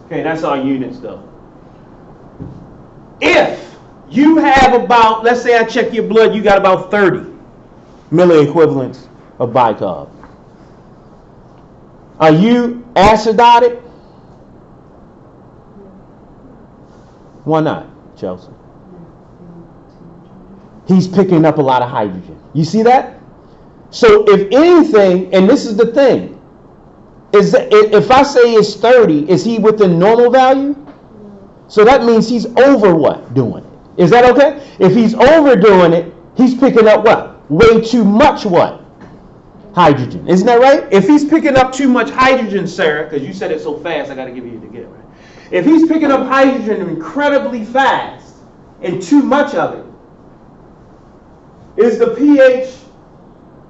Okay, that's our units though. If you have about, let's say I check your blood, you got about 30 milliequivalents of bicarb. Are you acidotic? Why not, Chelsea? He's picking up a lot of hydrogen. You see that? So if anything, and this is the thing, is that if I say it's 30, is he within normal value? So that means he's over what? Doing it. Is that okay? If he's overdoing it, he's picking up what? Way too much what? Hydrogen. Isn't that right? If he's picking up too much hydrogen, Sarah, because you said it so fast, I got to give you to get it right. If he's picking up hydrogen incredibly fast and too much of it, is the pH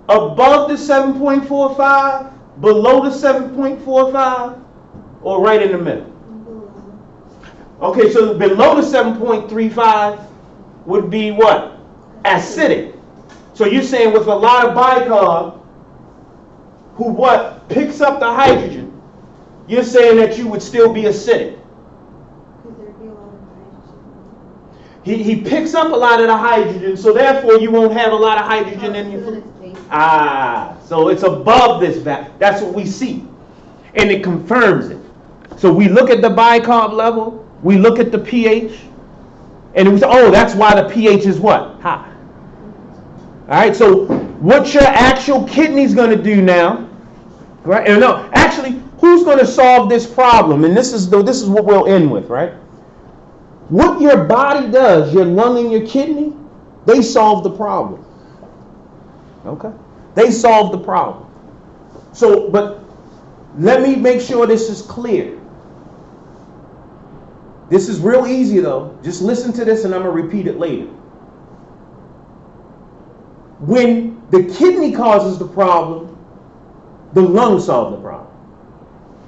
above the 7.45, below the 7.45, or right in the middle? Okay, so below the 7.35 would be what? Acidic. So you're saying with a lot of bicarb, who what? Picks up the hydrogen, you're saying that you would still be acidic. He picks up a lot of the hydrogen, so therefore you won't have a lot of hydrogen in your food. So it's above this value. That's what we see. And it confirms it. So we look at the bicarb level, we look at the pH, and we say, oh, that's why the pH is what? High. All right, so what your actual kidney's going to do now, right? And no, actually, who's going to solve this problem? And this is what we'll end with, right? What your body does, your lung and your kidney, they solve the problem. Okay? They solve the problem. So, but let me make sure this is clear. This is real easy though. Just listen to this and I'm going to repeat it later. When the kidney causes the problem, the lungs solve the problem.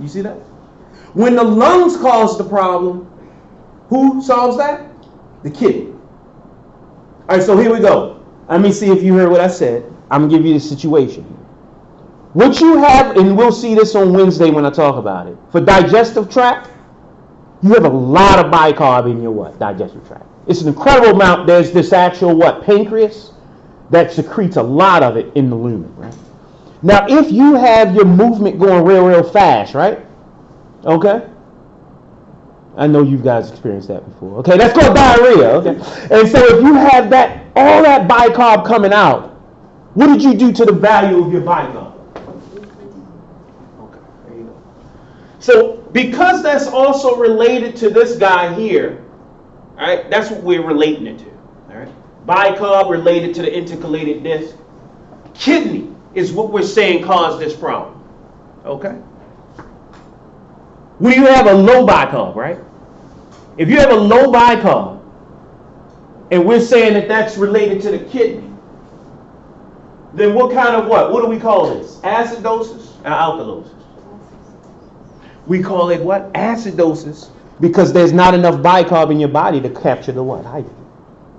You see that? When the lungs cause the problem, who solves that? The kidney. All right, so here we go. Let me see if you heard what I said. I'm going to give you the situation. What you have, and we'll see this on Wednesday when I talk about it. For digestive tract, you have a lot of bicarb in your what? Digestive tract. It's an incredible amount. There's this actual what? Pancreas that secretes a lot of it in the lumen, right? Now, if you have your movement going real fast, right? Okay? I know you guys experienced that before. Okay, that's called diarrhea. Okay, and so if you have that, all that bicarb coming out, what did you do to the value of your bicarb? Okay, there you go. So because that's also related to this guy here, all right, that's what we're relating it to. All right, bicarb related to the intercalated disc. Kidney is what we're saying caused this problem. Okay. When you have a low bicarb, right? If you have a low bicarb, and we're saying that that's related to the kidney, then what kind of what? What do we call this? Acidosis or alkalosis? We call it what? Acidosis, because there's not enough bicarb in your body to capture the what? Hydrogen.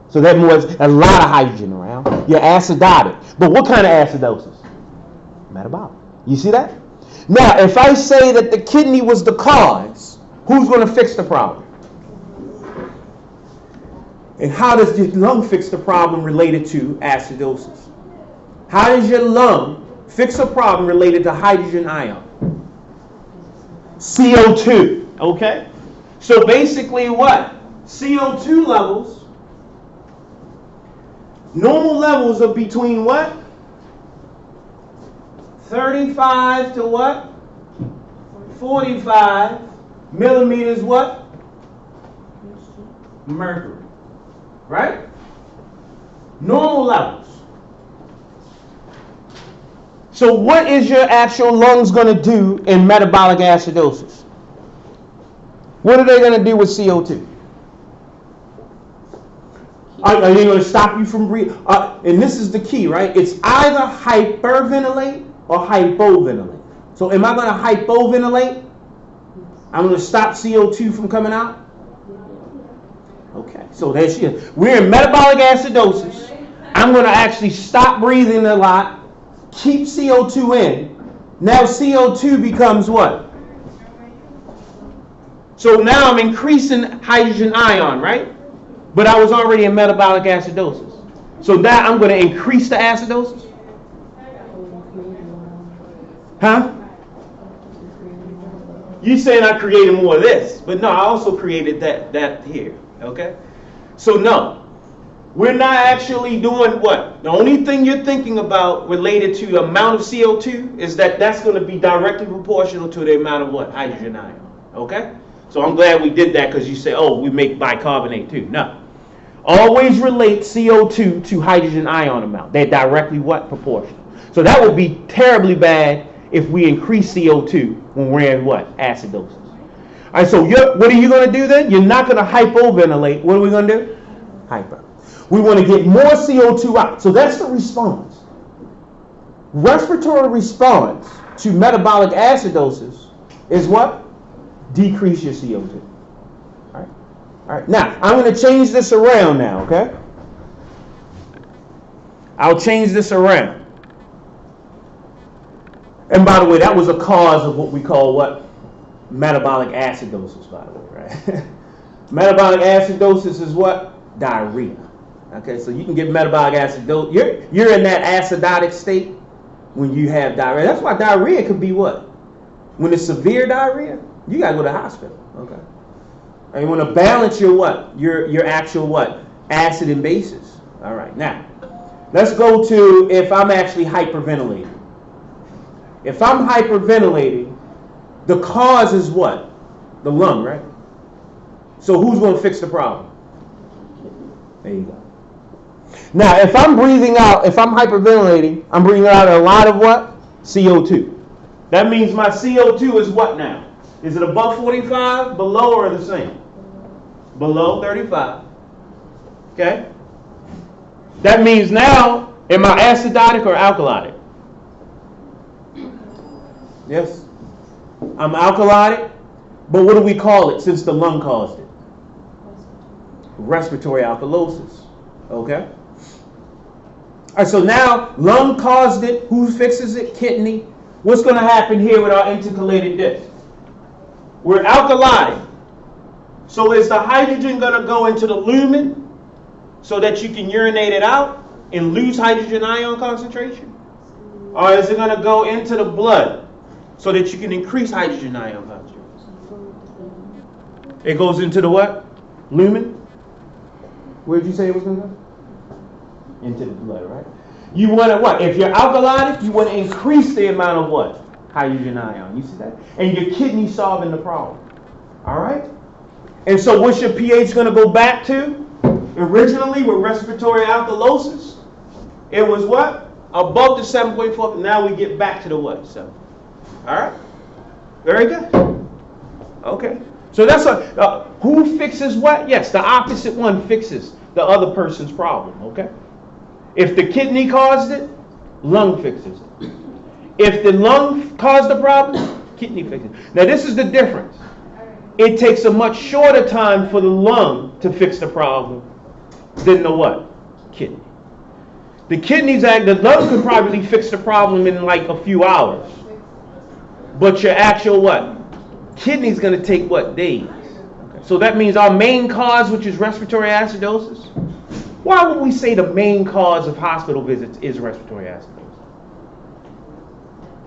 So that means a lot of hydrogen around. You're acidotic. But what kind of acidosis? Metabolic. You see that? Now, if I say that the kidney was the cause, who's going to fix the problem? And how does your lung fix the problem related to acidosis? How does your lung fix a problem related to hydrogen ion? CO2. Okay? So basically what? CO2 levels, normal levels are between what? 35 to what? 45 millimeters what? Mercury. Right? Normal levels. So what is your actual lungs going to do in metabolic acidosis? What are they going to do with CO2? Are they going to stop you from breathing? And this is the key, right? It's either hyperventilate or hypoventilate. So am I going to hypoventilate? I'm going to stop CO2 from coming out? Okay, so there she is. We're in metabolic acidosis. I'm going to actually stop breathing a lot, keep CO2 in. Now CO2 becomes what? So now I'm increasing hydrogen ion, right? But I was already in metabolic acidosis. So now I'm going to increase the acidosis? Huh? You saying I created more of this, but no, I also created that here, okay? So no, we're not actually doing what? The only thing you're thinking about related to the amount of CO2 is that's going to be directly proportional to the amount of what? Hydrogen ion, okay? So I'm glad we did that because you say, oh, we make bicarbonate too. No. Always relate CO2 to hydrogen ion amount. They're directly what? Proportional. So that would be terribly bad if we increase CO2 when we're in what? Acidosis. All right, so what are you going to do then? You're not going to hypoventilate. What are we going to do? Hyper. We want to get more CO2 out. So that's the response. Respiratory response to metabolic acidosis is what? Decrease your CO2. All right. Now, I'm going to change this around now, okay? I'll change this around. And by the way, that was a cause of what we call what? Metabolic acidosis, by the way, right? Metabolic acidosis is what? Diarrhea. Okay, so you can get metabolic acidosis. You're in that acidotic state when you have diarrhea. That's why diarrhea could be what? When it's severe diarrhea, you got to go to the hospital, okay? And you want to balance your what? Your actual what? Acid and bases. All right, now, let's go to if I'm actually hyperventilating. If I'm hyperventilating, the cause is what? The lung, right? So who's going to fix the problem? There you go. Now, if I'm breathing out, if I'm hyperventilating, I'm breathing out a lot of what? CO2. That means my CO2 is what now? Is it above 45, below, or the same? Below 35. Okay? That means now, am I acidotic or alkalotic? Yes. I'm alkalotic, but what do we call it since the lung caused it? Respiratory alkalosis. Okay? All right, so now lung caused it. Who fixes it? Kidney. What's going to happen here with our intercalated disc? We're alkalotic. So is the hydrogen going to go into the lumen so that you can urinate it out and lose hydrogen ion concentration? Or is it going to go into the blood so that you can increase hydrogen ion concentration? It goes into the what? Lumen? Where did you say it was going to go? Into the blood, right? You want to what? If you're alkalotic, you want to increase the amount of what? Hydrogen ion. You see that? And your kidney solving the problem. All right? And so what's your pH going to go back to? Originally with respiratory alkalosis, it was what? Above the 7.4. Now we get back to the what? 7. All right? Very good. Okay. So that's who fixes what? Yes, the opposite one fixes the other person's problem. Okay? If the kidney caused it, lung fixes it. If the lung caused the problem, kidney fixes it. Now this is the difference. It takes a much shorter time for the lung to fix the problem than the what? Kidney. The lung could probably fix the problem in like a few hours. But your actual what? Kidney's going to take what? Days. Okay. So that means our main cause, which is respiratory acidosis. Why would we say the main cause of hospital visits is respiratory acidosis?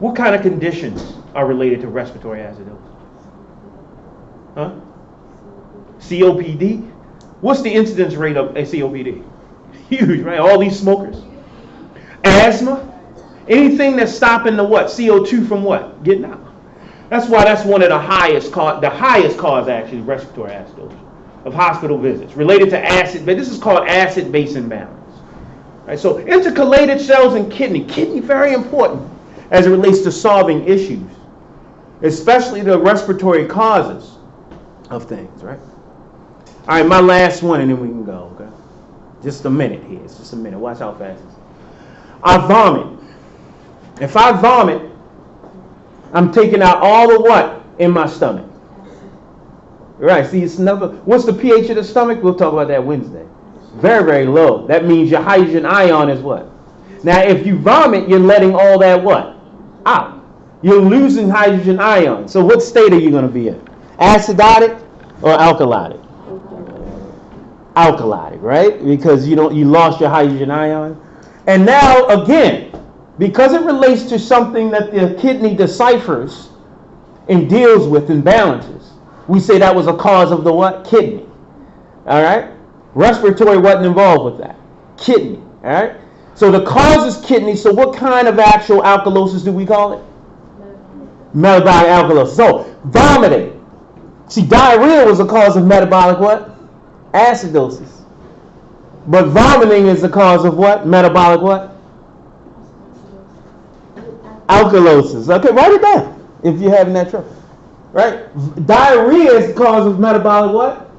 What kind of conditions are related to respiratory acidosis? Huh? COPD? What's the incidence rate of a COPD? Huge, right? All these smokers. Asthma? Anything that's stopping the what? CO2 from what? Getting out. That's why that's one of the highest cause actually, respiratory acidosis of hospital visits related to acid, but this is called acid-base imbalance. Right, so intercalated cells in kidney very important as it relates to solving issues, especially the respiratory causes of things, right? All right, my last one and then we can go, okay? Just a minute here, it's just a minute, watch how fast it is. I vomit. If I vomit, I'm taking out all the what in my stomach. Right, see, it's never, what's the pH of the stomach? We'll talk about that Wednesday. Very, very low. That means your hydrogen ion is what? Now, if you vomit, you're letting all that what? Out. You're losing hydrogen ion. So what state are you going to be in? Acidotic or alkalitic? Alkalitic, right? Because you lost your hydrogen ion. And now again, because it relates to something that the kidney deciphers and deals with and balances, we say that was a cause of the what? Kidney. All right? Respiratory wasn't involved with that. Kidney. All right? So the cause is kidney. So what kind of actual alkalosis do we call it? Metabolic alkalosis. So vomiting. See, diarrhea was a cause of metabolic what? Acidosis. But vomiting is the cause of what? Metabolic what? Alkalosis. Okay, write it down if you're having that trouble. Right? Diarrhea is the cause of metabolic what?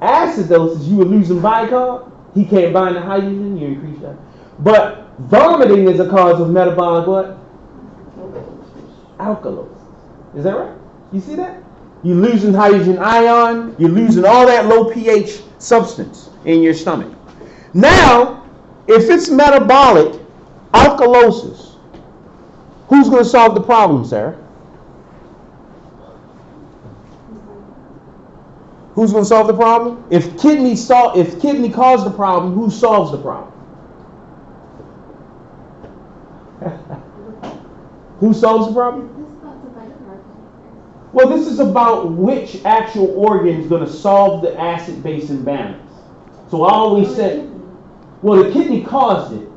Acidosis. You were losing bicarb. He can't bind the hydrogen. You increase that. But vomiting is a cause of metabolic what? Alkalosis. Is that right? You see that? You're losing hydrogen ion. You're losing all that low pH substance in your stomach. Now, if it's metabolic alkalosis, who's going to solve the problem, Sarah? Who's going to solve the problem? If kidney caused the problem, who solves the problem? Who solves the problem? Well, this is about which actual organ is going to solve the acid-base imbalance. So I always said, well, the kidney caused it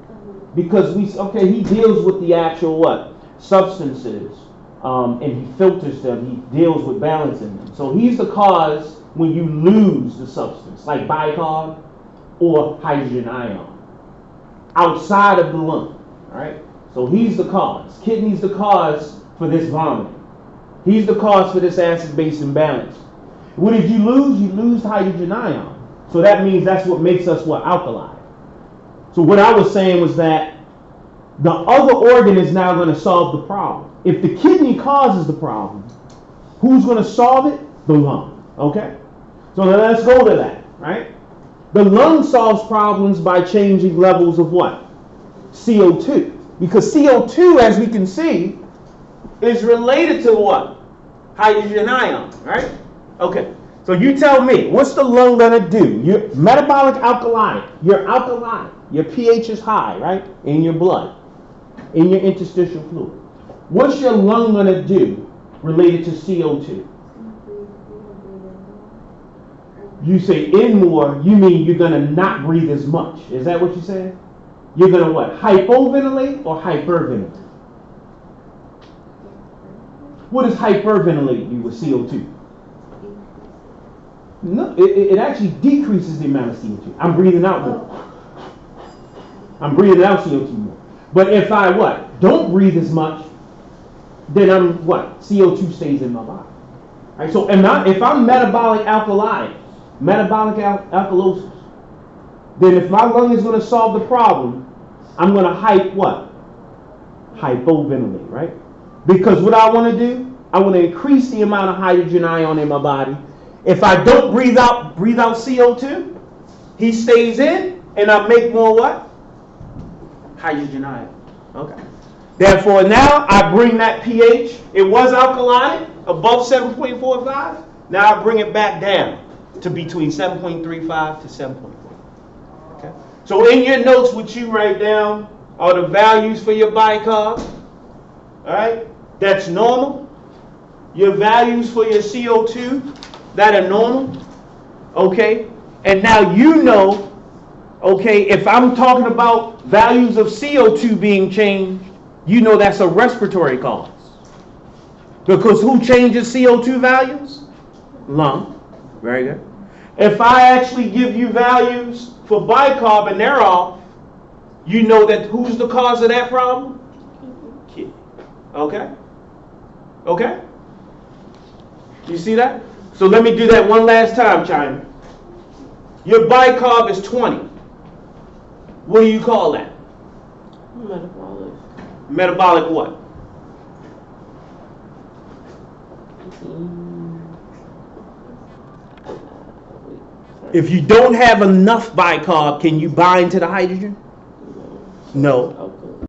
because he deals with the actual what? Substances, and he filters them. He deals with balancing them. So he's the cause when you lose the substance, like bicarb or hydrogen ion, outside of the lung. All right. So he's the cause. Kidney's the cause for this vomiting. He's the cause for this acid-base imbalance. What did you lose? You lose hydrogen ion. So that means that's what makes us what? Alkaline. So what I was saying was that the other organ is now going to solve the problem. If the kidney causes the problem, who's going to solve it? The lung. Okay? So now let's go to that, right? The lung solves problems by changing levels of what? CO2. Because CO2, as we can see, is related to what? Hydrogen ion, right? Okay. So you tell me, what's the lung going to do? You're metabolic alkaline. You're alkaline. Your pH is high, right? In your blood, in your interstitial fluid. What's your lung going to do related to CO2? You say in more, you mean you're going to not breathe as much. Is that what you're saying? You're going to what? Hypoventilate or hyperventilate? What does hyperventilate do with CO2? No, it actually decreases the amount of CO2. I'm breathing out more. I'm breathing out CO2 more. But if I what? Don't breathe as much, then I'm what? CO2 stays in my body. All right, so if I'm metabolic alkaline, metabolic alkalosis, then if my lung is going to solve the problem, I'm going to hypoventilate, right? Because what I want to do, I want to increase the amount of hydrogen ion in my body. If I don't breathe out CO2, he stays in, and I make more what? Hydrogen ion. Okay. Therefore, now I bring that pH. It was alkaline, above 7.45. Now I bring it back down to between 7.35 to 7.4. Okay. So in your notes, what you write down are the values for your bicarb. All right. That's normal. Your values for your CO2 that are normal. Okay. And now you know, okay, if I'm talking about values of CO2 being changed, you know that's a respiratory cause. Because who changes CO2 values? Lung. Very good. If I actually give you values for bicarb and they're off, you know that who's the cause of that problem? Kidney. Okay? Okay? You see that? So let me do that one last time, China. Your bicarb is 20. What do you call that? Metabolic. Metabolic what? If you don't have enough bicarb, can you bind to the hydrogen? No.